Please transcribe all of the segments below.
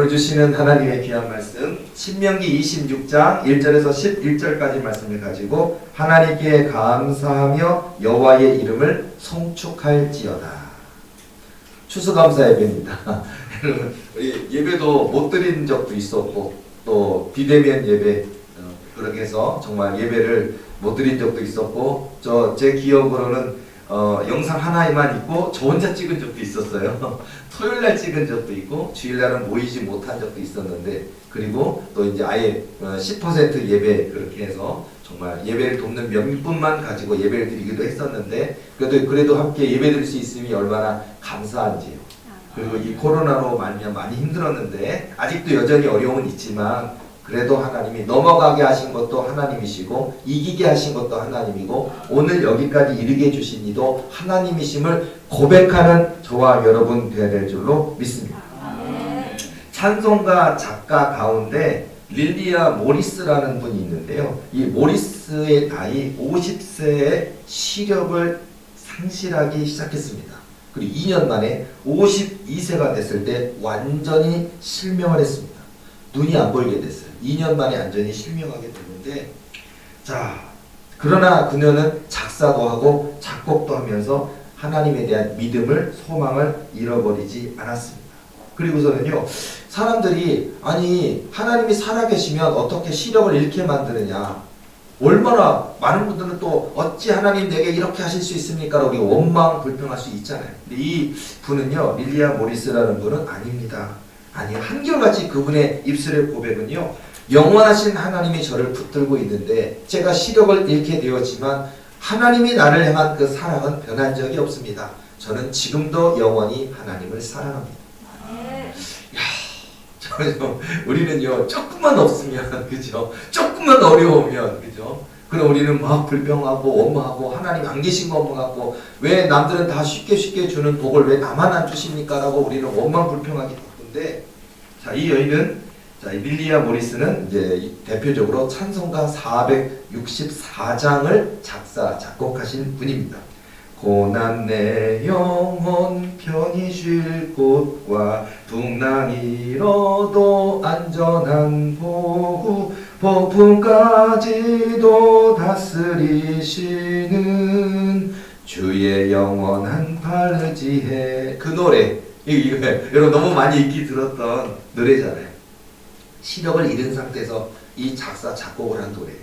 오늘 주시는 하나님의 귀한 말씀 신명기 26장 1절에서 11절까지 말씀을 가지고 하나님께 감사하며 여호와의 이름을 송축할지어다. 추수감사 예배입니다. 여러분 우리 예배도 못 드린 적도 있었고 또 비대면 예배 그렇게 해서 정말 예배를 못 드린 적도 있었고 제 기억으로는 영상 하나에만 있고 저 혼자 찍은 적도 있었어요. 토요일날 찍은 적도 있고 주일날은 모이지 못한 적도 있었는데 그리고 또 이제 아예 10% 예배 그렇게 해서 정말 예배를 돕는 몇 분만 가지고 예배를 드리기도 했었는데 그래도 함께 예배 드릴 수 있음이 얼마나 감사한지요. 그리고 이 코로나로 많이 힘들었는데 아직도 여전히 어려움은 있지만 그래도 하나님이 넘어가게 하신 것도 하나님이시고 이기게 하신 것도 하나님이고 오늘 여기까지 이르게 해주신 이도 하나님이심을 고백하는 저와 여러분 되어야 될 줄로 믿습니다. 찬송가 작가 가운데 릴리아 모리스라는 분이 있는데요. 이 모리스의 나이 50세에 시력을 상실하기 시작했습니다. 그리고 2년 만에 52세가 됐을 때 완전히 실명을 했습니다. 눈이 안 보이게 됐어요. 2년 만에 완전히 실명하게 됐는데 그러나 그녀는 작사도 하고 작곡도 하면서 하나님에 대한 믿음을 소망을 잃어버리지 않았습니다. 그리고서는요 사람들이 아니 하나님이 살아계시면 어떻게 시력을 잃게 만드느냐 얼마나 많은 분들은 또 어찌 하나님 내게 이렇게 하실 수 있습니까? 라고 우리가 원망 불평할 수 있잖아요. 근데 이 분은요 릴리아 모리스라는 분은 아닙니다. 아니 한결같이 그분의 입술의 고백은요 영원하신 하나님이 저를 붙들고 있는데 제가 시력을 잃게 되었지만 하나님이 나를 향한 그 사랑은 변한 적이 없습니다. 저는 지금도 영원히 하나님을 사랑합니다. 우리는요 조금만 없으면 그죠? 조금만 어려우면 그죠? 그럼 우리는 막 불평하고 원망하고 하나님 안 계신 것 같고 왜 남들은 다 쉽게 주는 복을 왜 나만 안 주십니까? 라고 우리는 원망 불평하기 바쁜데 이 여인은 릴리아 모리스는 이제 대표적으로 찬송가 464장을 작곡하신 분입니다. 고난 내 영혼 편히 쉴 곳과 풍랑 잃어도 안전한 보구 폭풍까지도 다스리시는 주의 영원한 팔지에 그 노래 이거 여러분 너무 많이 익히 들었던 노래잖아요. 시력을 잃은 상태에서 이 작곡을 한 노래예요.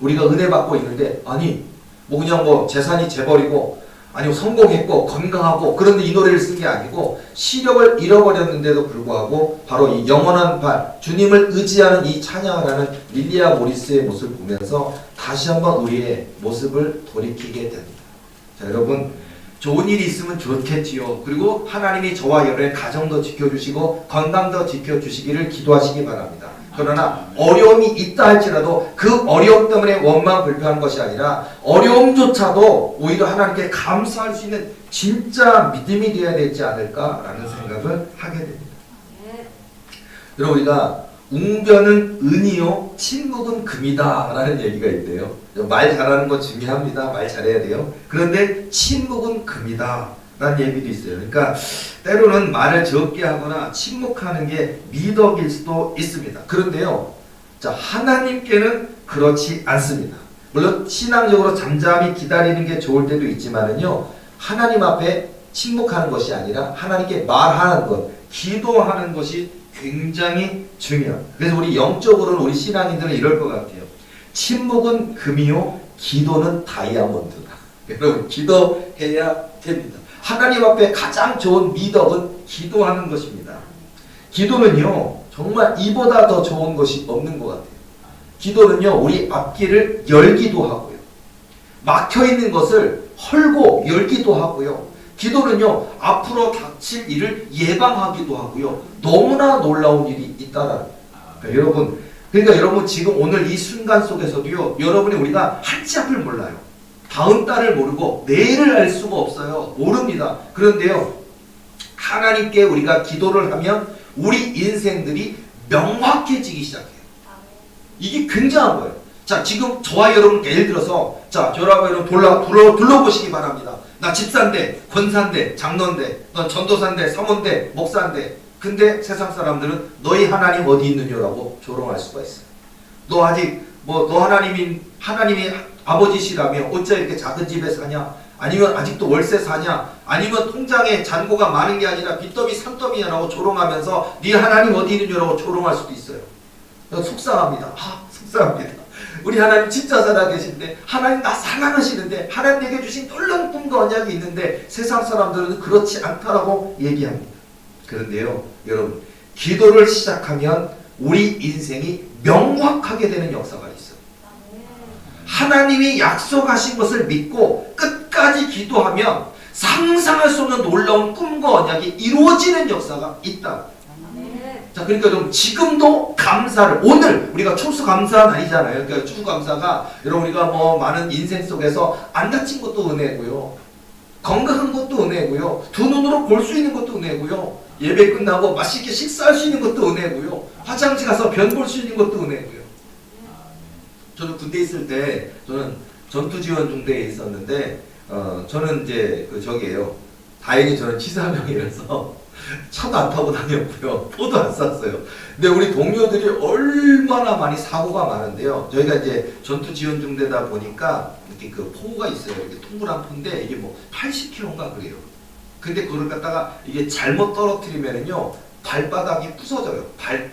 우리가 은혜 받고 있는데 아니 그냥 재산이 재버리고 아니 성공했고 건강하고 그런데 이 노래를 쓴 게 아니고 시력을 잃어버렸는데도 불구하고 바로 이 영원한 발 주님을 의지하는 이 찬양을 하는 릴리아 모리스의 모습을 보면서 다시 한번 우리의 모습을 돌이키게 됩니다. 여러분 좋은 일이 있으면 좋겠지요. 그리고 하나님이 저와 여러분의 가정도 지켜주시고 건강도 지켜주시기를 기도하시기 바랍니다. 그러나 어려움이 있다 할지라도 그 어려움 때문에 원망 불평하는 것이 아니라 어려움조차도 오히려 하나님께 감사할 수 있는 진짜 믿음이 되어야 되지 않을까라는 생각을 하게 됩니다. 여러분 우리가 웅변은 은이요 침묵은 금이다 라는 얘기가 있대요. 말 잘하는 거 중요합니다. 말 잘해야 돼요. 그런데 침묵은 금이다 라는 얘기도 있어요. 그러니까 때로는 말을 적게 하거나 침묵하는 게 미덕일 수도 있습니다. 그런데요 하나님께는 그렇지 않습니다. 물론 신앙적으로 잠잠히 기다리는 게 좋을 때도 있지만은요 하나님 앞에 침묵하는 것이 아니라 하나님께 말하는 것, 기도하는 것이 굉장히 중요합니다. 그래서 우리 영적으로는 우리 신앙인들은 이럴 것 같아요. 침묵은 금이요 기도는 다이아몬드다. 여러분 기도해야 됩니다. 하나님 앞에 가장 좋은 미덕은 기도하는 것입니다. 기도는요 정말 이보다 더 좋은 것이 없는 것 같아요. 기도는요 우리 앞길을 열기도 하고요 막혀있는 것을 헐고 열기도 하고요 기도는요 앞으로 닥칠 일을 예방하기도 하고요 너무나 놀라운 일이 있다라는 그러니까 여러분 지금 오늘 이 순간 속에서도요 여러분이 우리가 한치 앞을 몰라요. 다음 달을 모르고 내일을 알 수가 없어요. 모릅니다. 그런데요 하나님께 우리가 기도를 하면 우리 인생들이 명확해지기 시작해요. 이게 굉장한 거예요. 지금 저와 여러분 예를 들어서 저와 여러분 둘러보시기 바랍니다. 나 집사인데 권사인데 장로인데 넌 전도사인데 사모인데 목사인데 근데 세상 사람들은 너희 하나님 어디 있느냐라고 조롱할 수가 있어요. 너 아직 너 하나님이 아버지시라며 어째 이렇게 작은 집에 사냐? 아니면 아직도 월세 사냐? 아니면 통장에 잔고가 많은 게 아니라 빚더미 산더미야라고 조롱하면서 네 하나님 어디 있느냐라고 조롱할 수도 있어요. 속상합니다. 속상합니다. 우리 하나님 진짜 살아계신데, 하나님 나 사랑하시는데, 하나님 내게 주신 놀라운 꿈과 언약이 있는데 세상 사람들은 그렇지 않다라고 얘기합니다. 그런데요 여러분, 기도를 시작하면 우리 인생이 명확하게 되는 역사가 있어요. 하나님이 약속하신 것을 믿고 끝까지 기도하면 상상할 수 없는 놀라운 꿈과 언약이 이루어지는 역사가 있다. 자, 그러니까 좀 지금도 감사를, 오늘 우리가 추수감사 날이잖아요. 그러니까 추수감사가 여러분 우리가 많은 인생 속에서 안 다친 것도 은혜고요, 건강한 것도 은혜고요, 두 눈으로 볼 수 있는 것도 은혜고요, 예배 끝나고 맛있게 식사할 수 있는 것도 은혜고요, 화장실 가서 변 볼 수 있는 것도 은혜고요. 저는 군대 있을 때 저는 전투지원중대에 있었는데 저는 이제 다행히 저는 치사병이라서 차도 안 타고 다녔고요, 포도 안 쌌어요. 근데 우리 동료들이 얼마나 많이 사고가 많은데요. 저희가 이제 전투지원중대다 보니까 이렇게 그 포가 있어요. 이렇게 동그란 포인데 이게 80kg인가 그래요. 근데 그걸 갖다가 이게 잘못 떨어뜨리면은요 발바닥이 부서져요.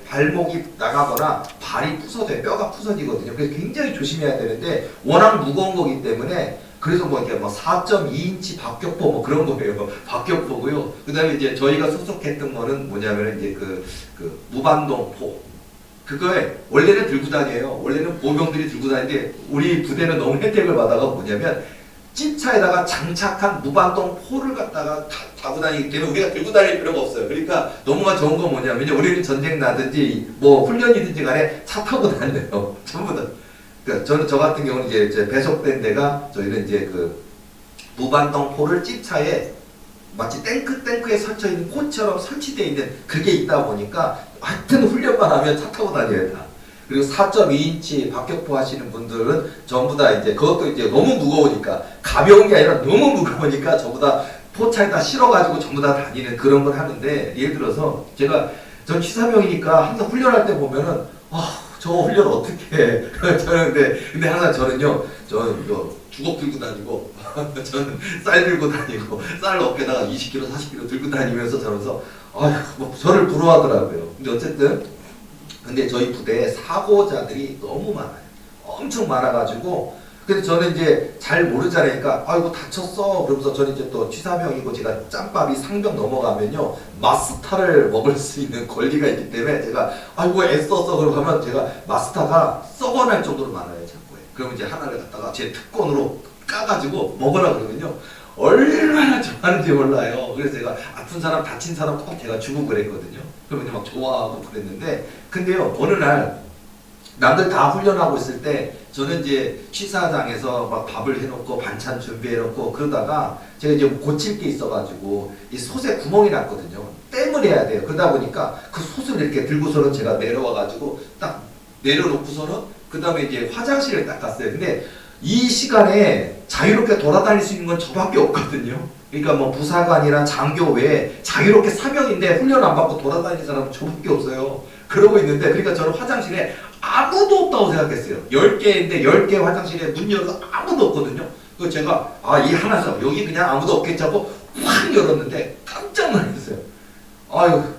발목이 나가거나 발이 부서져요. 뼈가 부서지거든요. 그래서 굉장히 조심해야 되는데 워낙 무거운 거기 때문에, 그래서 이렇게 4.2인치 박격포 그런 거예요. 박격포고요. 그 다음에 이제 저희가 소속했던 거는 뭐냐면 이제 그 무반동포. 그거에 원래는 들고 다녀요. 원래는 보병들이 들고 다니는데 우리 부대는 너무 혜택을 받아가 뭐냐면 찝차에다가 장착한 무반동 포를 갖다가 타고 다니기 때문에 우리가 들고 다닐 필요가 없어요. 그러니까 너무나 좋은 건 뭐냐면요, 우리는 전쟁 나든지 훈련이든지 간에 차 타고 다녀요. 전부 다. 그러니까 저 같은 경우는 이제 배속된 데가, 저희는 이제 그 무반동 포를 찝차에 마치 탱크에 설쳐 있는 포처럼 설치되어 있는 그게 있다 보니까 하여튼 훈련만 하면 차 타고 다녀야 다. 그리고 4.2인치 박격포 하시는 분들은 전부 다 이제 그것도 이제 너무 무거우니까, 가벼운 게 아니라 너무 무거우니까 전부 다 포차에다 실어가지고 전부 다 다니는 그런 걸 하는데, 예를 들어서 전 취사병이니까 항상 훈련할 때 보면은 저 훈련 어떻게 해? 저는 근데 항상 저는 주걱 들고 다니고 저는 쌀 들고 다니고 쌀 어깨다가 20kg 40kg 들고 다니면서 저러면서 저를 부러워하더라고요. 근데 어쨌든 저희 부대에 사고자들이 너무 많아요. 엄청 많아가지고, 근데 저는 이제 잘 모르잖아요. 아이고 다쳤어 그러면서 저는 이제 또 취사병이고 제가 짬밥이 상병 넘어가면요 마스타를 먹을 수 있는 권리가 있기 때문에 제가 아이고 애써서 그러고 하면 제가 마스타가 썩어날 정도로 많아요 창고에. 그러면 이제 하나를 갖다가 제 특권으로 까가지고 먹으라 그러면요 얼마나 좋아하는지 몰라요. 그래서 제가 아픈 사람 다친 사람 꼭 제가 주고 그랬거든요. 그러면 막 좋아하고 그랬는데, 근데요 어느 날 남들 다 훈련하고 있을 때 저는 이제 취사장에서 막 밥을 해놓고 반찬 준비해놓고 그러다가 제가 이제 고칠 게 있어가지고 이 솥에 구멍이 났거든요. 땜을 해야 돼요. 그러다 보니까 그 솥을 이렇게 들고서는 제가 내려와가지고 딱 내려놓고서는 그 다음에 이제 화장실을 닦았어요. 근데 이 시간에 자유롭게 돌아다닐 수 있는 건 저밖에 없거든요. 그러니까 부사관이나 장교 외에 자유롭게 사병인데 훈련 안 받고 돌아다니는 사람은 저밖에 없어요. 그러고 있는데, 그러니까 저는 화장실에 아무도 없다고 생각했어요. 10개인데 10개 화장실에 문 열어서 아무도 없거든요. 그래서 제가 이 하나서 여기 그냥 아무도 없겠지 하고 확 열었는데 깜짝 놀랐어요.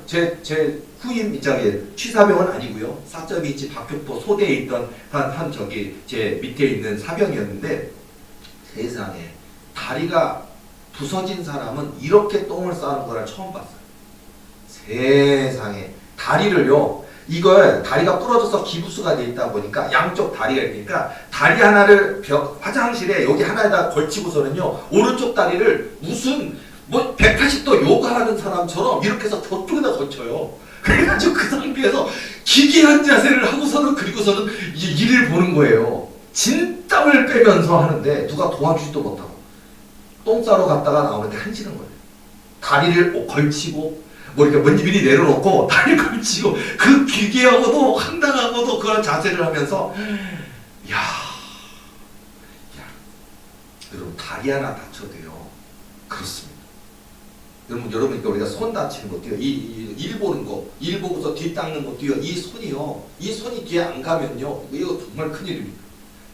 제 후임 입장에 취사병은 아니고요. 4.2인치 박격포 소대에 있던 제 밑에 있는 사병이었는데, 세상에 다리가 부서진 사람은 이렇게 똥을 싸는 거를 처음 봤어요. 세상에 다리를요, 이걸 다리가 부러져서 기부스가 돼 있다 보니까 양쪽 다리가 있으니까 다리 하나를 화장실에 여기 하나에다 걸치고서는요 오른쪽 다리를 무슨 180도 요가하는 사람처럼 이렇게 해서 저쪽에다 걸쳐요. 그래가지고 그 상태에서 기괴한 자세를 하고서는, 그리고서는 이를 보는 거예요. 진땀을 빼면서 하는데 누가 도와주지도 못하고 똥 싸러 갔다가 나오는데 한지는 거예요. 다리를 걸치고 이렇게 먼지 미리 내려놓고 다리 걸치고 그 기괴하고도 황당하고도 그런 자세를 하면서 여러분 다리 하나 다쳐도요 그렇습니다. 여러분 그러니까 우리가 손 다치는 거 어때요? 일 보는 거, 일 보고서 뒤 닦는 거 어때요? 이 손이요. 이 손이 뒤에 안 가면요. 이거 정말 큰일입니다.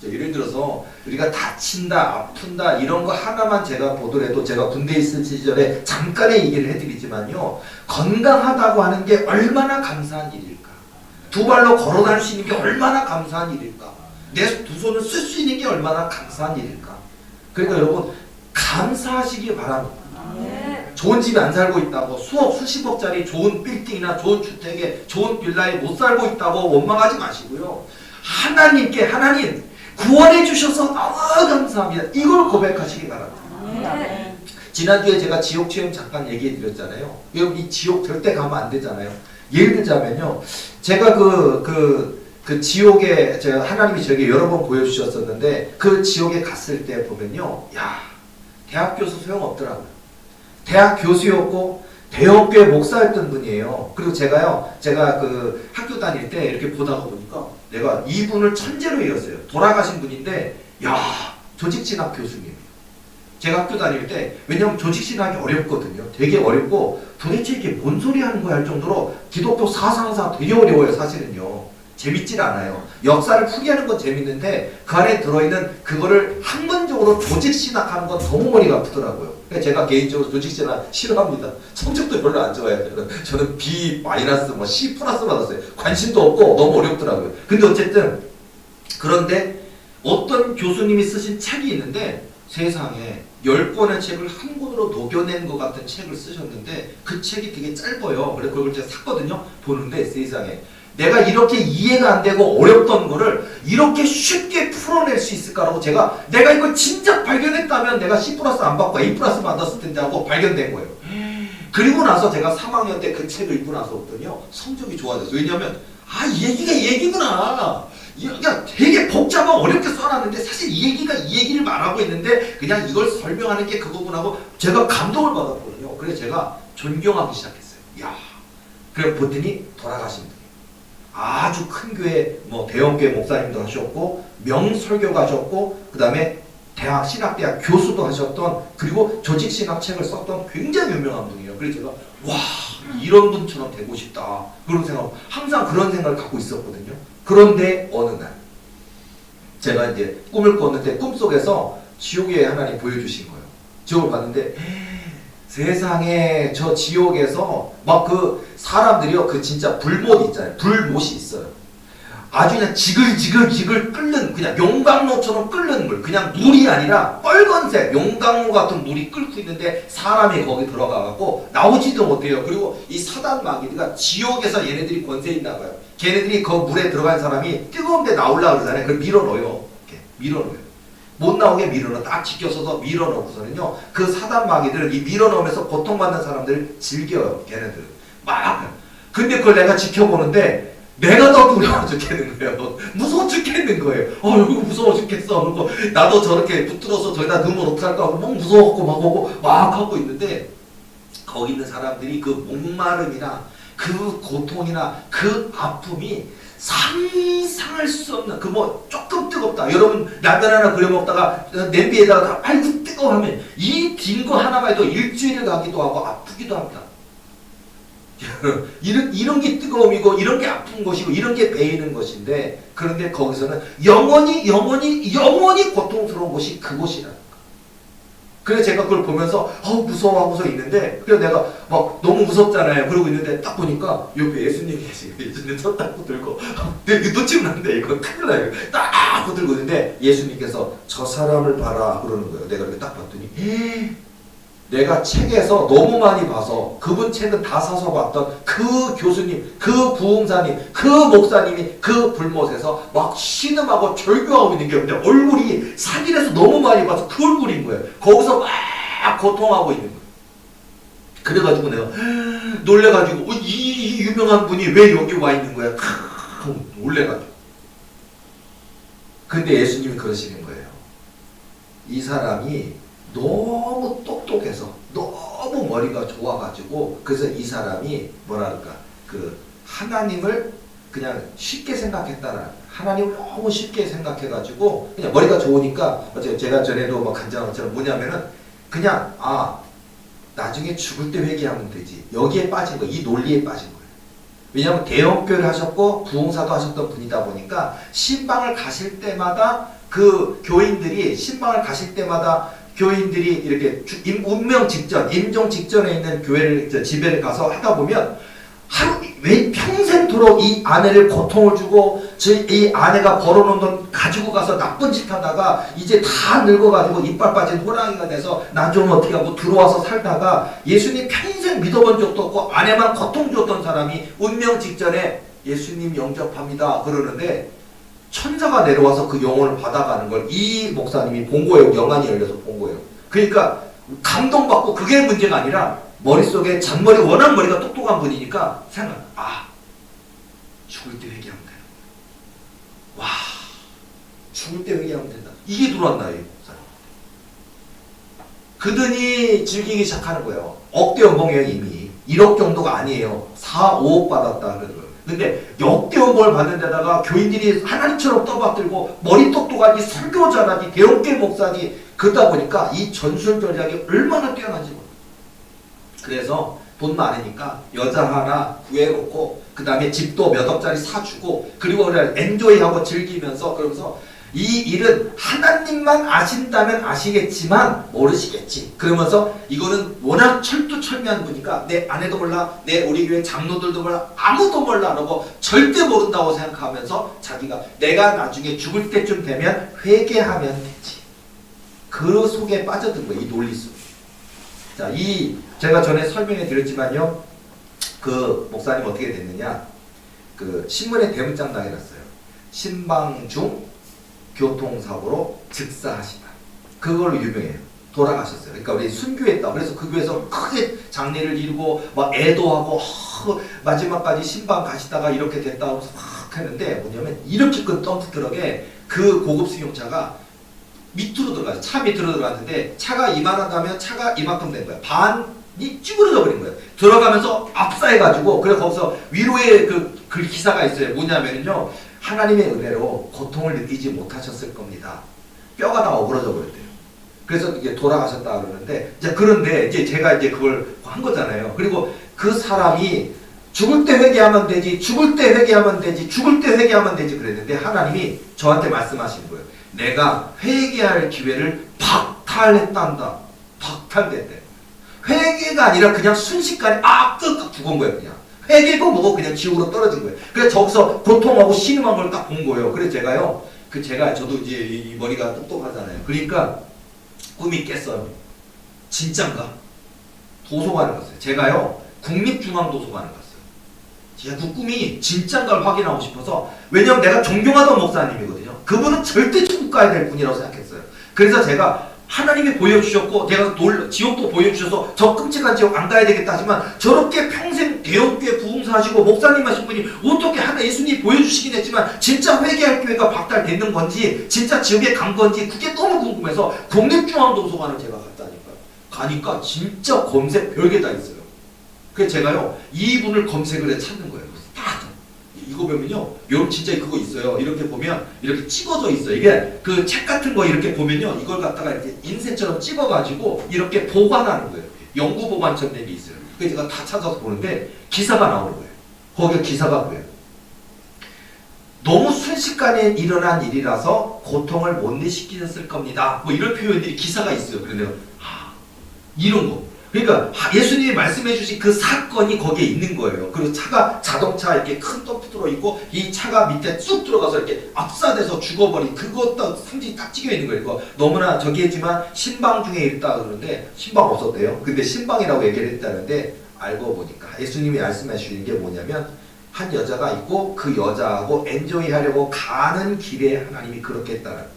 예를 들어서 우리가 다친다, 아픈다 이런 거 하나만 제가 보더라도 제가 군대에 있을 시절에 잠깐의 얘기를 해드리지만요. 건강하다고 하는 게 얼마나 감사한 일일까? 두 발로 걸어 다닐 수 있는 게 얼마나 감사한 일일까? 내 두 손을 쓸 수 있는 게 얼마나 감사한 일일까? 그러니까 여러분 감사하시기 바랍니다. 좋은 집에 안 살고 있다고 수억 수십억짜리 좋은 빌딩이나 좋은 주택에 좋은 빌라에 못 살고 있다고 원망하지 마시고요. 하나님께 하나님 구원해 주셔서 너무 감사합니다. 이걸 고백하시기 바랍니다. 지난주에 제가 지옥 체험 잠깐 얘기해 드렸잖아요. 여러분 이 지옥 절대 가면 안 되잖아요. 예를 들자면요. 제가 그 지옥에 제가 하나님이 저에게 여러 번 보여주셨었는데 그 지옥에 갔을 때 보면요. 야 대학 교수 소용없더라고요. 대학 교수였고 대형교회 목사였던 분이에요. 그리고 제가 그 학교 다닐 때 이렇게 보다가 보니까 내가 이분을 천재로 이었어요. 돌아가신 분인데 야 조직신학 교수님. 제가 학교 다닐 때 왜냐면 조직신학이 어렵거든요. 되게 어렵고 도대체 이게 뭔 소리 하는 거야 할 정도로 기독교 사상사 되게 어려워요. 사실은요. 재밌질 않아요. 역사를 풀이하는 건 재밌는데 그 안에 들어있는 그거를 학문적으로 조직신학하는 건 너무 머리가 아프더라고요. 그러니까 제가 개인적으로 조직신학 싫어합니다. 성적도 별로 안 좋아요. 저는 B- 뭐 C+ 받았어요. 관심도 없고 너무 어렵더라고요. 근데 어쨌든 그런데 어떤 교수님이 쓰신 책이 있는데 세상에 10권의 책을 한 권으로 녹여낸 것 같은 책을 쓰셨는데 그 책이 되게 짧아요. 그래서 그걸 제가 샀거든요. 보는데 세상에 내가 이렇게 이해가 안 되고 어렵던 거를 이렇게 쉽게 풀어낼 수 있을까라고 내가 이걸 진짜 발견했다면 내가 C+ 안 받고 A+ 받았을 텐데 하고 발견된 거예요. 그리고 나서 제가 3학년 때 그 책을 읽고 나서부터요 성적이 좋아졌어요. 왜냐하면 이 얘기가 이 얘기구나. 그냥 되게 복잡하고 어렵게 써놨는데 사실 이 얘기가 이 얘기를 말하고 있는데 그냥 이걸 설명하는 게 그거구나 하고 제가 감동을 받았거든요. 그래서 제가 존경하기 시작했어요. 야, 그래 보더니 돌아가신 분이에요. 아주 큰 교회 대형교회 목사님도 하셨고 명설교가 하셨고 그 다음에 신학대학 교수도 하셨던 그리고 조직신학 책을 썼던 굉장히 유명한 분이에요. 그래서 제가 와 이런 분처럼 되고 싶다 그런 생각 항상 그런 생각을 갖고 있었거든요. 그런데 어느 날 제가 이제 꿈을 꿨는데 꿈속에서 지옥에 하나님 보여주신 거예요. 지옥을 봤는데 세상에 저 지옥에서 막 그 사람들이요 그 진짜 불못 있잖아요. 불못이 있어요. 아주 그냥 지글지글 끓는 그냥 용광로처럼 끓는 물 그냥 물이 아니라 빨간색 용광로 같은 물이 끓고 있는데 사람이 거기 들어가갖고 나오지도 못해요. 그리고 이 사단 마귀가 지옥에서 얘네들이 권세 있나 봐요. 걔네들이 그 물에 들어간 사람이 뜨거운데 나오려고 그러잖아요. 그걸 밀어넣어요. 이렇게 밀어넣어요. 못 나오게 밀어넣어. 딱 지켜서서 밀어넣고서는요 그 사단 마귀들을 이 밀어넣으면서 고통받는 사람들을 즐겨요. 걔네들은 막 근데 그걸 내가 지켜보는데 내가 더 두려워 죽겠는 거예요. 무서워 죽겠는 거예요. 이거 무서워 죽겠어. 그리고 나도 저렇게 붙들어서 저기다 넣으면 어떡할까 하고 막 무서워갖고 막 오고 막 하고 있는데 거기 있는 사람들이 그 목마름이나 그 고통이나 그 아픔이 상상할 수 없는 조금 뜨겁다. 여러분 라면 하나 끓여 먹다가 냄비에다가 아이고 뜨거워 하면 이 딘 거 하나만 해도 일주일 가기도 하고 아프기도 합니다. 이런 게 뜨거움이고 이런 게 아픈 것이고 이런 게 베이는 것인데 그런데 거기서는 영원히 고통스러운 곳이 그곳이라는 거예요. 그래서 제가 그걸 보면서 무서워하고서 있는데 그래서 내가 막 너무 무섭잖아요. 그러고 있는데 딱 보니까 옆에 예수님이 계시고 예수님 손 딱 붙들고 놓치면 안 돼. 이거 큰일 나요. 딱 붙들고 있는데 예수님께서 저 사람을 봐라 그러는 거예요. 내가 이렇게 딱 봤더니 내가 책에서 너무 많이 봐서 그분 책은 다 사서 봤던 그 교수님, 그 부흥사님, 그 목사님이 그 불못에서 막 신음하고 절규하고 있는 게 없는데 얼굴이 사진에서 너무 많이 봐서 그 얼굴인 거예요. 거기서 막 고통하고 있는 거예요. 그래가지고 내가 놀래가지고 이 유명한 분이 왜 여기 와 있는 거야? 놀래가지고. 근데 예수님이 그러시는 거예요. 이 사람이 너무 똑똑해서 너무 머리가 좋아가지고 그래서 이 사람이 그 하나님을 그냥 쉽게 생각했다는 하나님을 너무 쉽게 생각해가지고 그냥 머리가 좋으니까 제가 전에도 간증한 것처럼 뭐냐면은 그냥 나중에 죽을 때 회개하면 되지. 여기에 빠진 거예요. 이 논리에 빠진 거예요. 왜냐하면 대형교회를 하셨고 부흥사도 하셨던 분이다 보니까 신방을 가실 때마다 그 교인들이 신방을 가실 때마다 교인들이 이렇게 운명 직전, 임종 직전에 있는 교회를 집회를 가서 하다 보면 왜 평생토록 이 아내를 고통을 주고 이 아내가 벌어놓은 돈 가지고 가서 나쁜 짓 하다가 이제 다 늙어가지고 이빨 빠진 호랑이가 돼서 나 좀 어떻게 하고 들어와서 살다가 예수님 평생 믿어본 적도 없고 아내만 고통 줬던 사람이 운명 직전에 예수님 영접합니다 그러는데 천사가 내려와서 그 영혼을 받아가는 걸 이 목사님이 본 거예요. 영안이 열려서 본 거예요. 그러니까 감동받고 그게 문제가 아니라 머릿속에 잔머리 워낙 머리가 똑똑한 분이니까 죽을 때 회개하면 되는 거야. 와, 죽을 때 회개하면 된다. 이게 들어왔나 이 목사님. 그더니 즐기기 시작하는 거예요. 억대 연봉이에요. 이미 1억 정도가 아니에요. 4, 5억 받았다 그러더라고요. 근데 역대 연봉을 받는 데다가 교인들이 하나님처럼 떠받들고 머리 똑똑하니 설교자라니 대형교회 목사니 그러다 보니까 이 전술 전략이 얼마나 뛰어난지 몰라요. 그래서 돈 많으니까 여자 하나 구해놓고 그 다음에 집도 몇 억짜리 사주고 그리고 그냥 엔조이하고 즐기면서 그러면서 이 일은 하나님만 아신다면 아시겠지만 모르시겠지. 그러면서 이거는 워낙 철두철미한 분이니까 내 아내도 몰라, 내 우리 교회 장로들도 몰라, 아무도 몰라 라고 절대 모른다고 생각하면서 자기가 내가 나중에 죽을 때쯤 되면 회개하면 되지. 그 속에 빠져든 거예요. 이 논리 속에. 자, 제가 전에 설명해 드렸지만요. 그 목사님 어떻게 됐느냐. 그 신문에 대문장 당해놨어요. 신방 중 교통사고로 즉사하시다. 그걸로 유명해요. 돌아가셨어요. 그러니까 우리 순교했다. 그래서 그 교회에서 크게 장례를 이루고 막 애도하고 마지막까지 신방 가시다가 이렇게 됐다 하면서 막 했는데 뭐냐면 이렇게 큰 덤프트럭에 그 고급 승용차가 밑으로 들어가요. 차 밑으로 들어갔는데 차가 이만하다면 차가 이만큼 된 거야. 반이 찌그러져 버린 거예요. 들어가면서 압사해가지고 그래서 거기서 위로의 그 기사가 있어요. 뭐냐면요. 하나님의 은혜로 고통을 느끼지 못하셨을 겁니다. 뼈가 다 어그러져 버렸대요. 그래서 이게 돌아가셨다 그러는데 그런데 이제 제가 이제 그걸 한 거잖아요. 그리고 그 사람이 죽을 때 회개하면 되지, 죽을 때 회개하면 되지, 죽을 때 회개하면 되지 그랬는데 하나님이 저한테 말씀하시는 거예요. 내가 회개할 기회를 박탈했단다. 박탈됐대. 회개가 아니라 그냥 순식간에 끄 죽은 거예요. 그냥. 회개고 뭐고 그냥 지옥으로 떨어진 거예요. 그래서 저기서 고통하고 신음한 걸 딱 본 거예요. 그래서 제가요, 저도 이제 이 머리가 똑똑하잖아요. 그러니까 꿈이 깼어요. 진짠가? 도서관을 갔어요. 제가요, 국립중앙도서관을 갔어요. 제가 그 꿈이 진짠가를 확인하고 싶어서, 왜냐면 내가 존경하던 목사님이거든요. 그분은 절대 천국 가야 될 분이라고 생각했어요. 그래서 제가 하나님이 보여주셨고 제가 지옥도 보여주셔서 저 끔찍한 지옥 안 가야 되겠다 하지만 저렇게 평생 대형교회 부흥사하시고 목사님 하신 분이 어떻게 예수님이 보여주시긴 했지만 진짜 회개할 기회가 박탈되는 건지 진짜 지옥에 간 건지 그게 너무 궁금해서 국립중앙도서관을 제가 갔다니까요. 가니까 진짜 검색 별게 다 있어요. 그래서 제가요 이분을 검색을 해 찾는 거예요. 딱 이거 보면요, 여러분 진짜 그거 있어요. 이렇게 보면 이렇게 찍어져 있어요. 이게 그 책 같은 거 이렇게 보면요, 이걸 갖다가 이렇게 인쇄처럼 찍어가지고 이렇게 보관하는 거예요. 연구 보관처럼 된 게 있어요. 그래서 제가 다 찾아서 보는데 기사가 나오는 거예요. 거기 기사가 뭐예요? 너무 순식간에 일어난 일이라서 고통을 못 느끼셨을 겁니다. 뭐 이런 표현들이 기사가 있어요. 그런데 이런 거. 그러니까 예수님이 말씀해 주신 그 사건이 거기에 있는 거예요. 그리고 차가 자동차 이렇게 큰 덤프 들어있고 이 차가 밑에 쑥 들어가서 이렇게 압사돼서 죽어버린 그것도 상징이 딱 찍혀 있는 거예요. 이거 너무나 저기했지만 신방 중에 있다 그러는데 신방 없었대요. 근데 신방이라고 얘기를 했다는데 알고 보니까 예수님이 말씀해 주신 게 뭐냐면 한 여자가 있고 그 여자하고 엔조이 하려고 가는 길에 하나님이 그렇게 했다는.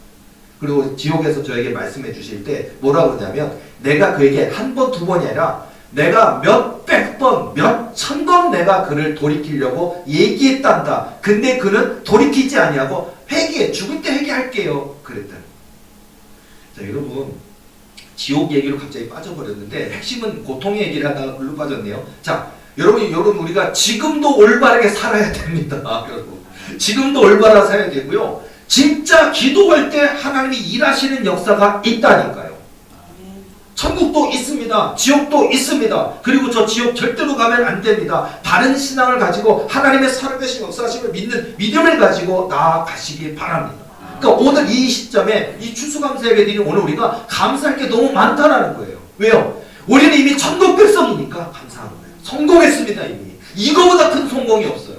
그리고 지옥에서 저에게 말씀해 주실 때 뭐라고 그러냐면 내가 그에게 한 번, 두 번이 아니라 내가 몇백 번, 몇천 번 내가 그를 돌이키려고 얘기했단다. 근데 그는 돌이키지 아니하고 회개, 죽을 때 회개할게요. 그랬다는. 자, 여러분 지옥 얘기로 갑자기 빠져버렸는데 핵심은 고통의 얘기를 하다가 글로 빠졌네요. 자, 여러분 우리가 지금도 올바르게 살아야 됩니다. 여러분 지금도 올바르게 살아야 되고요. 진짜 기도할 때 하나님이 일하시는 역사가 있다니까요. 천국 천국도 있습니다. 지옥도 있습니다. 그리고 저 지옥 절대로 가면 안 됩니다. 바른 신앙을 가지고 하나님의 살아계신 역사하심을 믿는 믿음을 가지고 나아가시기 바랍니다. 그러니까 오늘 이 시점에 이 추수감사 예배 드리는 오늘 우리가 감사할 게 너무 많다라는 거예요. 왜요? 우리는 이미 천국 백성이니까 감사하는 거예요. 성공했습니다. 이미. 이거보다 큰 성공이 없어요.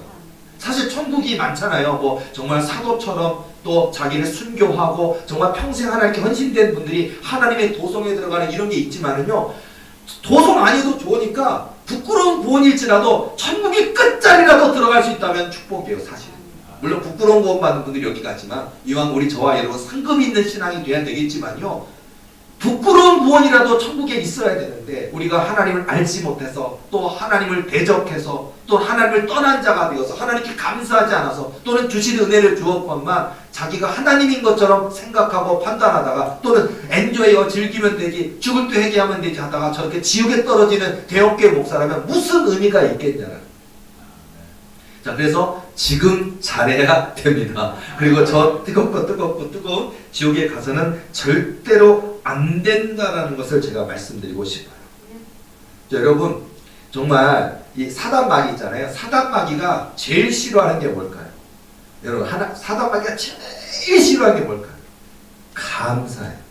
사실 천국이 많잖아요. 뭐 정말 사도처럼 또 자기를 순교하고 정말 평생 하나님께 헌신된 분들이 하나님의 도성에 들어가는 이런 게 있지만은요, 도성 아니어도 좋으니까 부끄러운 구원일지라도 천국의 끝자리라도 들어갈 수 있다면 축복이에요. 사실은. 물론 부끄러운 구원 받는 분들이 여기 가지만 이왕 우리 저와 여러분 상급 있는 신앙이 돼야 되겠지만요, 부끄러운 구원이라도 천국에 있어야 되는데 우리가 하나님을 알지 못해서 또 하나님을 대적해서 또 하나님을 떠난 자가 되어서 하나님께 감사하지 않아서 또는 주신 은혜를 주었건만 자기가 하나님인 것처럼 생각하고 판단하다가 또는 엔조이어 즐기면 되지 죽을 때 회개하면 되지 하다가 저렇게 지옥에 떨어지는 대역계 목사라면 무슨 의미가 있겠냐는. 자, 그래서 지금 잘해야 됩니다. 그리고 저 뜨거운 지옥에 가서는 절대로 안 된다라는 것을 제가 말씀드리고 싶어요. 자, 여러분 정말 이 사단마귀 있잖아요. 사단마귀가 제일 싫어하는 게 뭘까요? 여러분 사단마귀가 제일 싫어하는 게 뭘까요? 감사해요.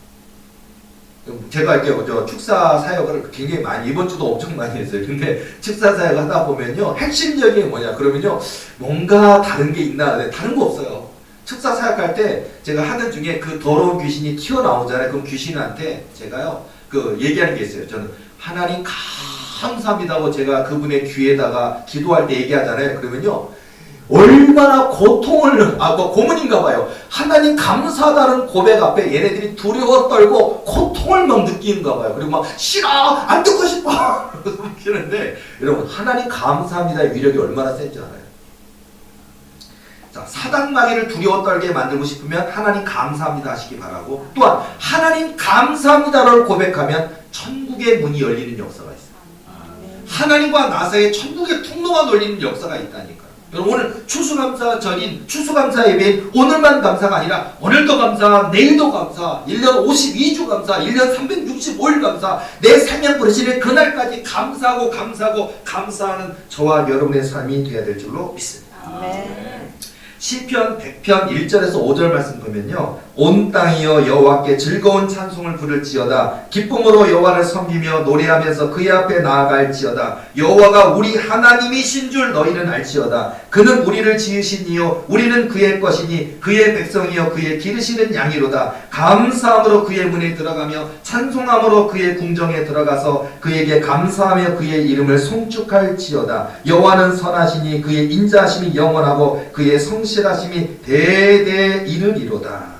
제가 이렇게 축사 사역을 굉장히 많이 이번 주도 엄청 많이 했어요. 근데 축사 사역을 하다 보면요, 핵심적인 게 뭐냐 그러면요, 뭔가 다른 게 있나? 네, 다른 거 없어요. 축사 사역할 때 제가 하는 중에 그 더러운 귀신이 튀어나오잖아요. 그럼 귀신한테 제가요 그 얘기하는 게 있어요. 저는 하나님 감사합니다고 제가 그분의 귀에다가 기도할 때 얘기하잖아요. 그러면요, 얼마나 고통을, 고문인가 봐요. 하나님 감사하다는 고백 앞에 얘네들이 두려워 떨고 고통을 막 느끼는가 봐요. 그리고 막 싫어, 안 듣고 싶어 그러는데 여러분 하나님 감사합니다의 위력이 얼마나 센지 알아요? 자, 사단마귀를 두려워 떨게 만들고 싶으면 하나님 감사합니다 하시기 바라고, 또한 하나님 감사합니다를 고백하면 천국의 문이 열리는 역사가 있어요. 하나님과 나 사이에 천국의 통로가 열리는 역사가 있다니까요. 여러분 오늘 추수감사절인 추수감사 예배인 오늘만 감사가 아니라 오늘도 감사, 내일도 감사, 1년 52주 감사, 1년 365일 감사, 내 생명 부르시는 그날까지 감사하고 감사하는 저와 여러분의 삶이 되어야 될 줄로 믿습니다. 아멘. 시편 100편 1절에서 5절 말씀 보면요, 온 땅이여 여호와께 즐거운 찬송을 부를지어다. 기쁨으로 여호와를 섬기며 노래하면서 그의 앞에 나아갈지어다. 여호와가 우리 하나님이신 줄 너희는 알지어다. 그는 우리를 지으신 이요 우리는 그의 것이니 그의 백성이요 그의 기르시는 양이로다. 감사함으로 그의 문에 들어가며 찬송함으로 그의 궁정에 들어가서 그에게 감사하며 그의 이름을 송축할지어다. 여호와는 선하시니 그의 인자하심이 영원하고 그의 성실하심이 대대 이르리로다.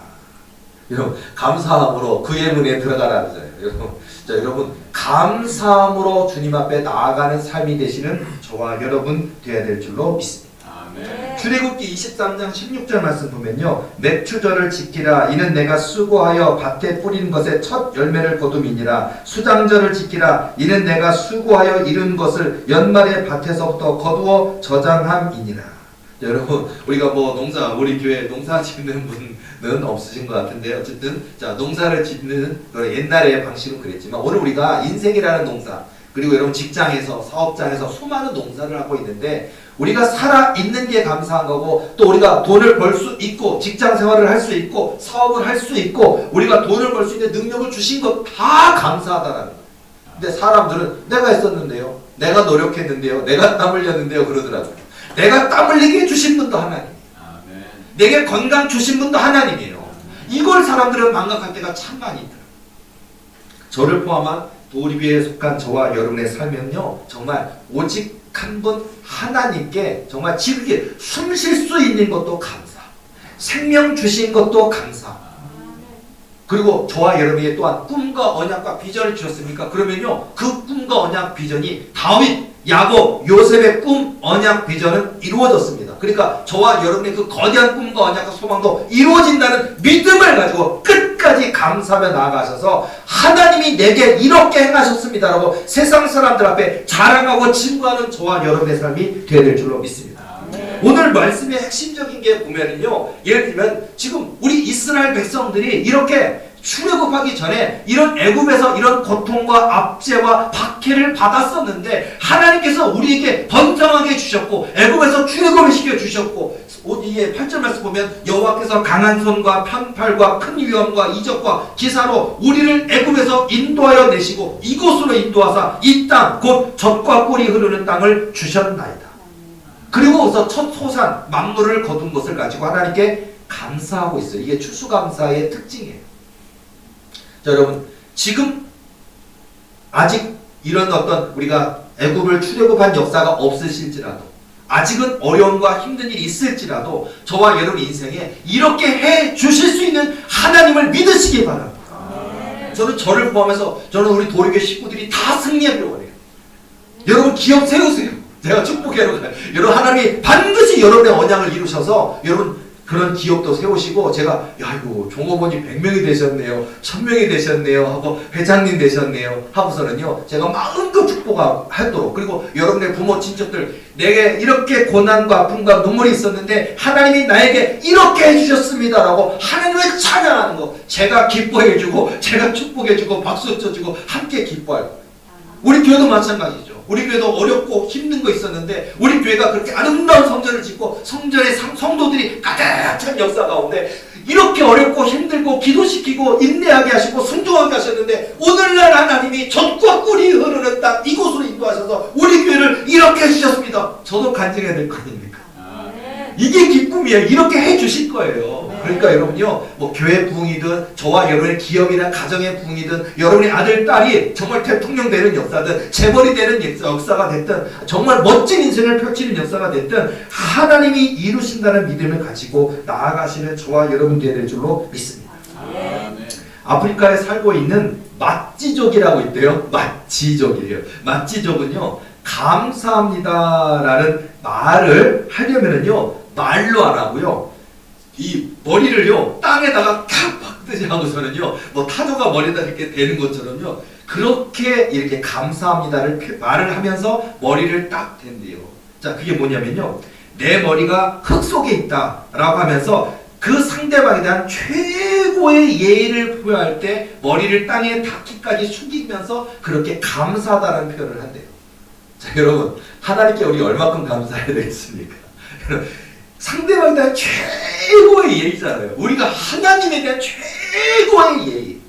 여러분 감사함으로 그의 문에 들어가라는 거예요. 여러분 감사함으로 주님 앞에 나아가는 삶이 되시는 저와 여러분 되어야 될 줄로 믿습니다. 아멘. 출애굽기 23장 16절 말씀 보면요, 맥추절을 지키라. 이는 내가 수고하여 밭에 뿌린 것의 첫 열매를 거둠이니라. 수장절을 지키라. 이는 내가 수고하여 이룬 것을 연말에 밭에서부터 거두어 저장함이니라. 여러분 우리가 우리 교회 농사 짓는 분은 없으신 것 같은데 어쨌든 자, 농사를 짓는 옛날의 방식은 그랬지만 오늘 우리가 인생이라는 농사, 그리고 여러분 직장에서 사업장에서 수많은 농사를 하고 있는데 우리가 살아있는 게 감사한 거고, 또 우리가 돈을 벌 수 있고 직장 생활을 할 수 있고 사업을 할 수 있고 우리가 돈을 벌 수 있는 능력을 주신 것 다 감사하다라는 거예요. 근데 사람들은 내가 했었는데요, 내가 노력했는데요, 내가 땀 흘렸는데요 그러더라고요. 내가 땀 흘리게 해주신 분도 하나님이에요. 아멘. 내게 건강 주신 분도 하나님이에요. 이걸 사람들은 망각할 때가 참 많이 있더라고요. 저를 포함한 도리비에 속한 저와 여러분의 삶은요, 정말 오직 한 분 하나님께 정말 지극히 숨 쉴 수 있는 것도 감사, 생명 주신 것도 감사, 그리고 저와 여러분에게 또한 꿈과 언약과 비전을 주셨습니까? 그러면요, 그 꿈과 언약 비전이 다윗, 야곱, 요셉의 꿈, 언약, 비전은 이루어졌습니다. 그러니까 저와 여러분의 그 거대한 꿈과 언약과 소망도 이루어진다는 믿음을 가지고 끝까지 감사하며 나아가셔서 하나님이 내게 이렇게 행하셨습니다라고 세상 사람들 앞에 자랑하고 증거하는 저와 여러분의 삶이 되어야 될 줄로 믿습니다. 오늘 말씀의 핵심적인 게 보면은요, 예를 들면 지금 우리 이스라엘 백성들이 이렇게 출애굽하기 전에 이런 애굽에서 이런 고통과 압제와 박해를 받았었는데 하나님께서 우리에게 번성하게 주셨고 애굽에서 출애굽을 시켜 주셨고 이게 8절 말씀 보면 여호와께서 강한 손과 편팔과 큰 위엄과 이적과 기사로 우리를 애굽에서 인도하여 내시고 이곳으로 인도하사 이 땅 곧 젖과 꿀이 흐르는 땅을 주셨나이다. 그리고서 첫 소산 만물을 거둔 것을 가지고 하나님께 감사하고 있어요. 이게 추수감사의 특징이에요. 자, 여러분 지금 아직 이런 어떤 우리가 애굽을 출애굽한 역사가 없으실지라도 아직은 어려움과 힘든 일이 있을지라도 저와 여러분 인생에 이렇게 해 주실 수 있는 하나님을 믿으시기 바랍니다. 저는 저를 포함해서 저는 우리 도리교 식구들이 다 승리하기를 원해요. 여러분 기업 세우세요. 제가 축복해요. 여러분 하나님이 반드시 여러분의 언약을 이루셔서 여러분 그런 기업도 세우시고 제가 야이고 종업원이 100명이 되셨네요. 1000명이 되셨네요. 하고 회장님 되셨네요. 하고서는요. 제가 마음껏 축복하도록 그리고 여러분의 부모 친척들 내게 이렇게 고난과 아픔과 눈물이 있었는데 하나님이 나에게 이렇게 해주셨습니다. 라고 하나님을 찬양하는 거 제가 기뻐해주고 제가 축복해주고 박수 쳐주고 함께 기뻐할 거예요. 우리 교회도 마찬가지죠. 우리 교회도 어렵고 힘든 거 있었는데 우리 교회가 그렇게 아름다운 성전을 짓고 성전의 성도들이 가득한 역사 가운데 이렇게 어렵고 힘들고 기도시키고 인내하게 하시고 순종하게 하셨는데 오늘날 하나님이 젖과 꿀이 흐르는 땅 이곳으로 인도하셔서 우리 교회를 이렇게 해주셨습니다. 저도 간증해야 될 거 아닙니까? 이게 기쁨이에요. 이렇게 해주실 거예요. 그러니까 여러분요, 뭐 교회 부흥이든 저와 여러분의 기업이나 가정의 부흥이든 여러분의 아들, 딸이 정말 대통령 되는 역사든 재벌이 되는 역사가 됐든 정말 멋진 인생을 펼치는 역사가 됐든 하나님이 이루신다는 믿음을 가지고 나아가시는 저와 여러분들이 될 줄로 믿습니다. 아프리카에 살고 있는 마찌족이라고 있대요. 마찌족이에요. 마찌족은요, 감사합니다라는 말을 하려면은요, 말로 안 하고요. 이 머리를요 땅에다가 탁 박듯이 하고서는요 뭐 타조가 머리에다 이렇게 대는 것처럼요 그렇게 이렇게 감사합니다를 말을 하면서 머리를 딱 댄대요. 자 그게 뭐냐면요 내 머리가 흙 속에 있다 라고 하면서 그 상대방에 대한 최고의 예의를 표현할 때 머리를 땅에 닿기까지 숙이면서 그렇게 감사하다는 표현을 한대요. 자 여러분 하나님께 우리 얼마큼 감사해야 되겠습니까? 상대방에 대한 최고의 예의잖아요. 우리가 하나님에 대한 최고의 예의.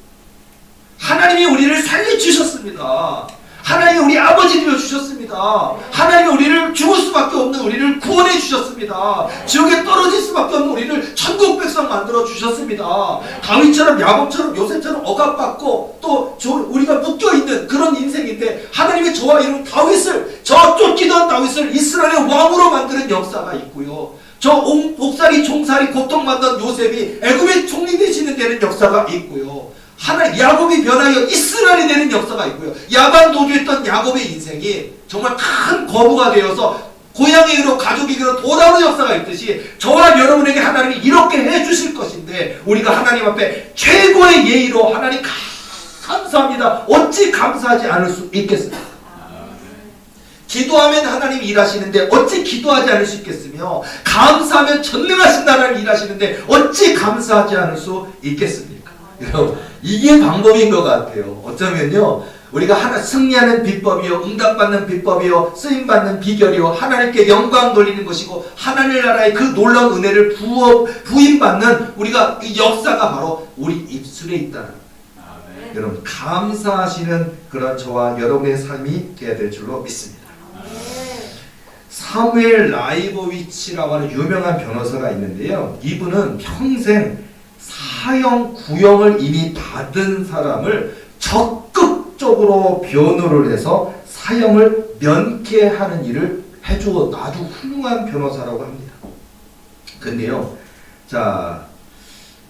하나님이 우리를 살려주셨습니다. 하나님이 우리 아버지 되어주셨습니다. 하나님이 우리를 죽을 수밖에 없는 우리를 구원해 주셨습니다. 지옥에 떨어질 수밖에 없는 우리를 천국 백성 만들어 주셨습니다. 다윗처럼 야곱처럼 요셉처럼 억압받고 또 우리가 묶여있는 그런 인생인데 하나님이 저와 이런 다윗을 저 쫓기던 다윗을 이스라엘의 왕으로 만드는 역사가 있고요. 저 옥살이 종살이 고통받던 요셉이 애굽의 총리 되시는 데는 역사가 있고요. 야곱이 변하여 이스라엘이 되는 역사가 있고요. 야반 도주했던 야곱의 인생이 정말 큰 거부가 되어서 고향에게로 가족에게로 돌아오는 역사가 있듯이 저와 여러분에게 하나님이 이렇게 해주실 것인데 우리가 하나님 앞에 최고의 예의로 하나님 감사합니다. 어찌 감사하지 않을 수 있겠습니까? 기도하면 하나님이 일하시는데 어찌 기도하지 않을 수 있겠으며 감사하면 전능하신 나라를 일하시는데 어찌 감사하지 않을 수 있겠습니까? 여러분 이게 방법인 것 같아요. 어쩌면요 우리가 승리하는 비법이요 응답받는 비법이요 쓰임받는 비결이요 하나님께 영광 돌리는 것이고 하나님 나라의 그 놀라운 은혜를 부인받는 우리가 이 역사가 바로 우리 입술에 있다는 여러분 감사하시는 그런 저와 여러분의 삶이 되어야 될 줄로 믿습니다. 사무엘 라이보위치라고 하는 유명한 변호사가 있는데요. 이분은 평생 사형 구형을 이미 받은 사람을 적극적으로 변호를 해서 사형을 면케하는 일을 해주어 아주 훌륭한 변호사라고 합니다. 근데요, 자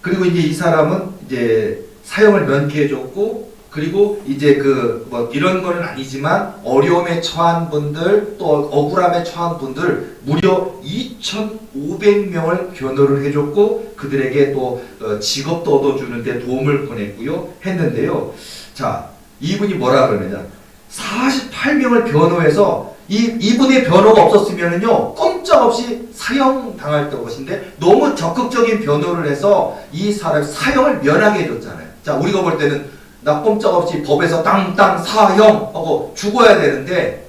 그리고 이제 이 사람은 이제 사형을 면케해줬고. 그리고 이제 뭐 이런 거는 아니지만 어려움에 처한 분들 또 억울함에 처한 분들 무려 2,500명을 변호를 해줬고 그들에게 또 직업도 얻어주는데 도움을 보냈고요 했는데요. 자 이분이 뭐라 그러느냐 48명을 변호해서 이분의 변호가 없었으면은요 꼼짝없이 사형 당할 것인데 너무 적극적인 변호를 해서 이 사람 사형을 면하게 해줬잖아요. 자, 우리가 볼 때는 나 꼼짝없이 법에서 땅땅 사형하고 죽어야 되는데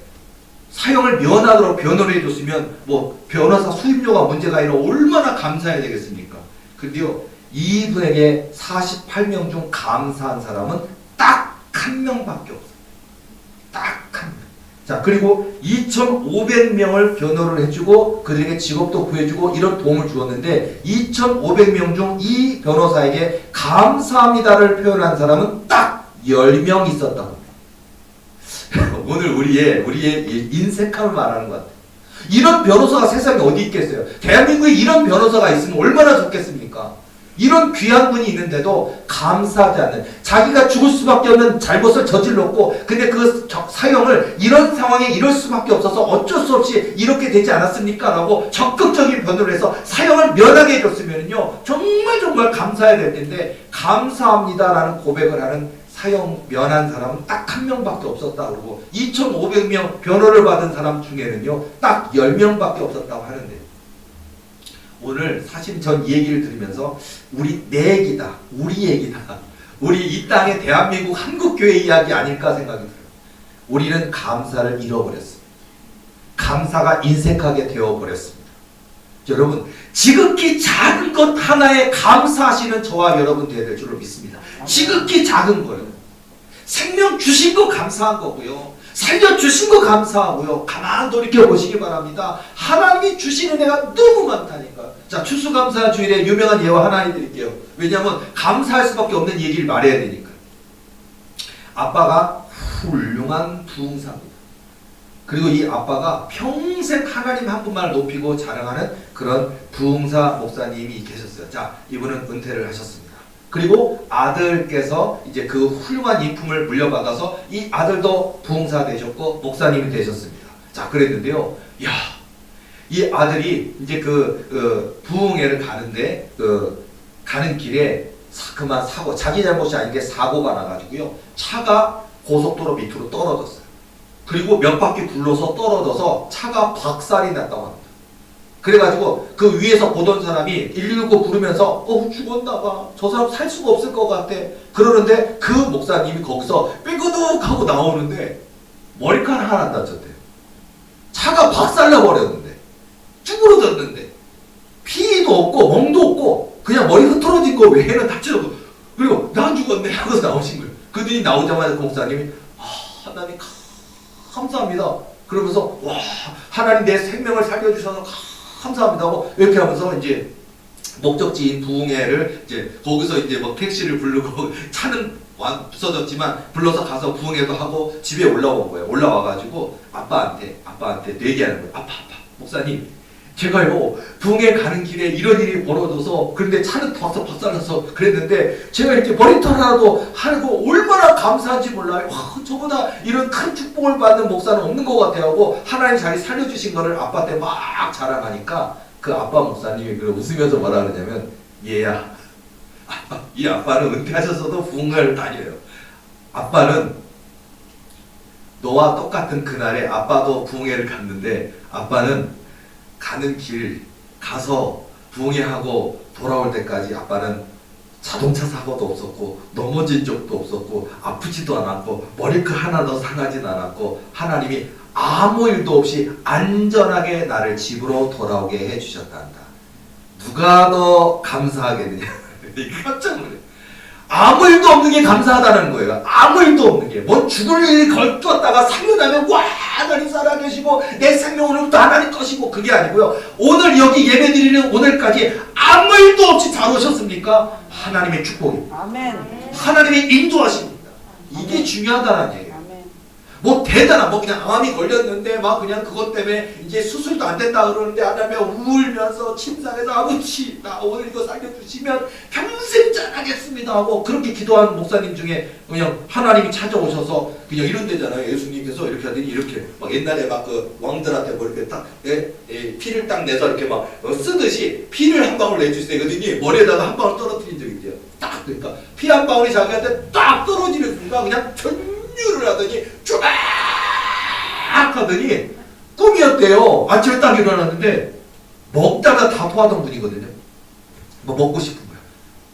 사형을 면하도록 변호를 해줬으면 뭐 변호사 수임료가 문제가 아니라 얼마나 감사해야 되겠습니까? 근데요, 이분에게 48명 중 감사한 사람은 딱 한 명밖에 없어요. 딱 한 명. 자, 그리고 2,500명을 변호를 해주고 그들에게 직업도 구해주고 이런 도움을 주었는데 2,500명 중 이 변호사에게 감사합니다를 표현한 사람은 딱 10명 있었다고. 오늘 우리의 인색함을 말하는 것 같아요. 이런 변호사가 세상에 어디 있겠어요? 대한민국에 이런 변호사가 있으면 얼마나 좋겠습니까? 이런 귀한 분이 있는데도 감사하지 않는, 자기가 죽을 수밖에 없는 잘못을 저질렀고 근데 그 사형을 이런 상황에 이럴 수밖에 없어서 어쩔 수 없이 이렇게 되지 않았습니까? 라고 적극적인 변호를 해서 사형을 면하게 해줬으면요 정말 감사해야 될 텐데 감사합니다 라는 고백을 하는 사형 면한 사람은 딱 한 명밖에 없었다고 그러고 2,500명 변호를 받은 사람 중에는요 딱 10명밖에 없었다고 하는데, 오늘 사실 전 이 얘기를 들으면서 내 얘기다, 우리 얘기다, 우리 이 땅의 대한민국 한국교회 이야기 아닐까 생각이 들어요. 우리는 감사를 잃어버렸습니다. 감사가 인색하게 되어버렸습니다. 여러분, 지극히 작은 것 하나에 감사하시는 저와 여러분 되어야 될 줄로 믿습니다. 지극히 작은 거예요. 생명 주신 거 감사한 거고요. 살려주신 거 감사하고요. 가만 돌이켜보시기 바랍니다. 하나님이 주시는 애가 너무 많다니까. 자, 추수감사주일에 유명한 예화 하나 해드릴게요. 왜냐하면 감사할 수밖에 없는 얘기를 말해야 되니까. 아빠가 훌륭한 부흥사입니다. 그리고 이 아빠가 평생 하나님 한 분만을 높이고 자랑하는 그런 부흥사 목사님이 계셨어요. 자, 이분은 은퇴를 하셨습니다. 그리고 아들께서 이제 그 훌륭한 인품을 물려받아서 이 아들도 부흥사 되셨고 목사님이 되셨습니다. 자, 그랬는데요. 야, 이 아들이 이제 부흥회를 가는데 가는 길에 그만 사고, 자기 잘못이 아닌 게 사고가 나가지고요. 차가 고속도로 밑으로 떨어졌어요. 그리고 몇 바퀴 굴러서 떨어져서 차가 박살이 났다고 합니다. 그래가지고 그 위에서 보던 사람이 119 부르면서 죽었나봐, 저 사람 살 수가 없을 것 같아 그러는데 그 목사님이 거기서 삐그덕 하고 나오는데 머리카락 하나 안 다쳤대요. 차가 박살나버렸는데, 쭈그러졌는데 피도 없고 멍도 없고 그냥 머리 흐트러진 거 외에는 다쳐서, 그리고 난 죽었네 하고서 나오신 거예요. 그들이 나오자마자 그 목사님이 하나님 감사합니다 그러면서, 와, 하나님 내 생명을 살려주셔서 감사합니다 하고 이렇게 하면서 이제 목적지인 부흥회를 이제 거기서 이제 뭐 택시를 부르고 차는 부서졌지만 불러서 가서 부흥회도 하고 집에 올라온 거예요. 올라와가지고 아빠한테 얘기하는 거예요. 아빠, 목사님, 제가요 부흥회 가는 길에 이런 일이 벌어져서, 그런데 차는 박살나서 그랬는데 제가 이렇게 머리털 하나도 하고 얼마나 감사한지 몰라요. 와, 저보다 이런 큰 축복을 받는 목사는 없는 것 같아요 하고 하나님 자리 살려주신 거를 아빠한테 막 자랑하니까 그 아빠 목사님이 웃으면서 뭐라 그러냐면, 얘야, 이 아빠는 은퇴하셨어도 부흥회를 다녀요. 아빠는 너와 똑같은 그날에 아빠도 부흥회를 갔는데 아빠는 가는 길 가서 부흥회하고 돌아올 때까지 아빠는 자동차 사고도 없었고 넘어진 적도 없었고 아프지도 않았고 머리카락 하나도 상하진 않았고 하나님이 아무 일도 없이 안전하게 나를 집으로 돌아오게 해주셨단다. 누가 더 감사하겠느냐. 깜짝 놀래. 아무 일도 없는 게 감사하다는 거예요. 아무 일도 없는 게. 뭐 죽을 일이 걸쳤다가 살려나면 와, 하나님 살아계시고 내 생명 오늘부터 하나님 것이고, 그게 아니고요. 오늘 여기 예배드리는 오늘까지 아무 일도 없이 잘 오셨습니까? 하나님의 축복입니다. 아멘. 하나님의 인도하십니다. 이게 중요하다는 얘기예요. 뭐 대단한, 뭐 그냥 암이 걸렸는데 막 그냥 그것 때문에 이제 수술도 안 된다 그러는데 하나님이 울면서 침상에서 아버지 나 오늘 이거 살려주시면 평생 잘하겠습니다 하고 그렇게 기도한 목사님 중에 그냥 하나님이 찾아오셔서 그냥 이런 데잖아요. 예수님께서 이렇게 하더니 이렇게 막 옛날에 막 그 왕들한테 뭐 이렇게 딱 피를 딱 내서 이렇게 막 쓰듯이 피를 한 방울 내주세요. 그러더니 머리에다가 한 방울 떨어뜨린 적이 있대요. 딱, 그러니까 피 한 방울이 자기한테 딱 떨어지는 순간 그냥 전율을 하더니 쫙 하더니 꿈이었대요. 아침에 딱 일어났는데 먹다가 다 토하던 분이거든요. 뭐 먹고 싶은 거야.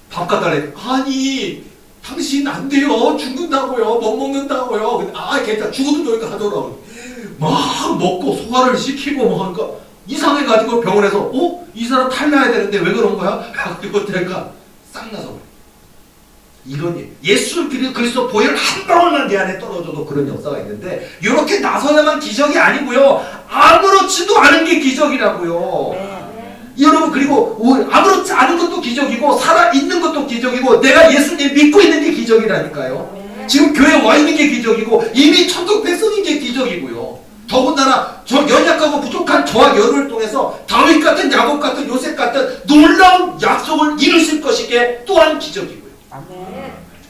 밥 갖다 내. 아니 당신 안 돼요. 죽는다고요. 못 먹는다고요. 아, 괜찮아. 죽어도 저희가 하더라고. 막 먹고 소화를 시키고 뭐 하니까 이상해가지고 병원에서 이 사람 탈나야 되는데 왜 그런 거야? 그리고 내가 싹 나서 그래. 이런 예수 그리스도 보혈 한 방울만 내 안에 떨어져도 그런 역사가 있는데 이렇게 나서야만 기적이 아니고요. 아무렇지도 않은 게 기적이라고요. 여러분 그리고 아무렇지 않은 것도 기적이고 살아있는 것도 기적이고 내가 예수님 믿고 있는 게 기적이라니까요. 지금 교회 와 있는 게 기적이고 이미 천국 백성인 게 기적이고요. 더군다나 저 연약하고 부족한 저와 여러분을 통해서 다윗 같은 야곱 같은 요셉 같은 놀라운 약속을 이루실 것이기에 또한 기적이고요.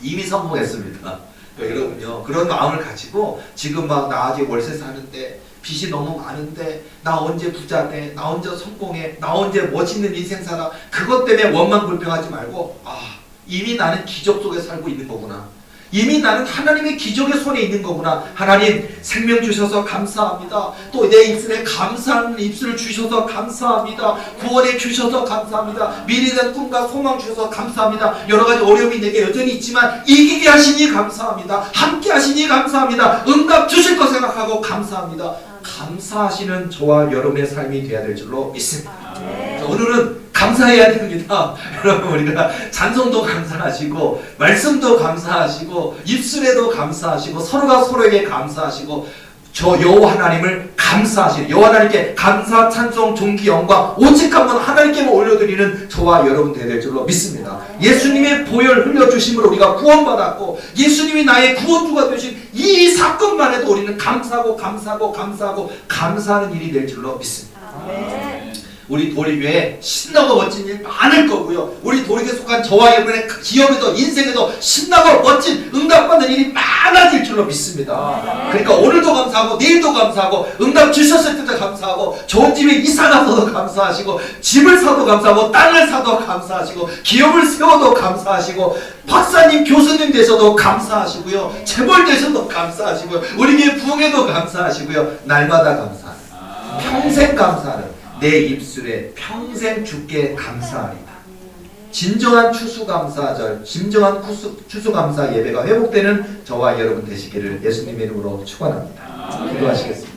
이미 성공했습니다. 그러니까 여러분요 그런 마음을 가지고 지금 막 나 아직 월세 사는데 빚이 너무 많은데 나 언제 부자 돼? 나 언제 성공해? 나 언제 멋있는 인생 살아? 그것 때문에 원망 불평하지 말고 이미 나는 기적 속에 살고 있는 거구나. 이미 나는 하나님의 기적의 손에 있는 거구나. 하나님 생명 주셔서 감사합니다. 또 내 입술에 감사하는 입술을 주셔서 감사합니다. 구원해 주셔서 감사합니다. 미래된 꿈과 소망 주셔서 감사합니다. 여러 가지 어려움이 내게 여전히 있지만 이기게 하시니 감사합니다. 함께 하시니 감사합니다. 응답 주실 거 생각하고 감사합니다. 감사하시는 저와 여러분의 삶이 되어야 될 줄로 믿습니다. 오늘은 감사해야 됩니다. 여러분 우리가 찬송도 감사하시고 말씀도 감사하시고 입술에도 감사하시고 서로가 서로에게 감사하시고 저 여호와 하나님을 감사하시는 여호와 하나님께 감사 찬송 존귀 영광 오직 한 번 하나님께만 올려드리는 저와 여러분 되어야 될 줄로 믿습니다. 예수님의 보혈 흘려주심으로 우리가 구원받았고 예수님이 나의 구원주가 되신 이 사건만 해도 우리는 감사하고 감사하고 감사하고 감사하는 일이 될 줄로 믿습니다. 우리 도리교회 신나고 멋진 일 많을 거고요. 우리 도리교회 속한 저와 여러분의 기업에도 인생에도 신나고 멋진 응답받는 일이 많아질 줄로 믿습니다. 그러니까 오늘도 감사하고 내일도 감사하고 응답 주셨을 때도 감사하고 좋은 집에 이사 가서도 감사하시고 집을 사도 감사하고 땅을 사도 감사하시고 기업을 세워도 감사하시고 박사님 교수님 되셔도 감사하시고요. 재벌 되셔도 감사하시고요. 우리 교회 부흥에도 감사하시고요. 날마다 감사하는 평생 감사하는 내 입술에 평생 주께 감사하리라. 진정한 추수감사절, 진정한 추수감사 예배가 회복되는 저와 여러분 되시기를 예수님의 이름으로 축원합니다. 기도하시겠습니다.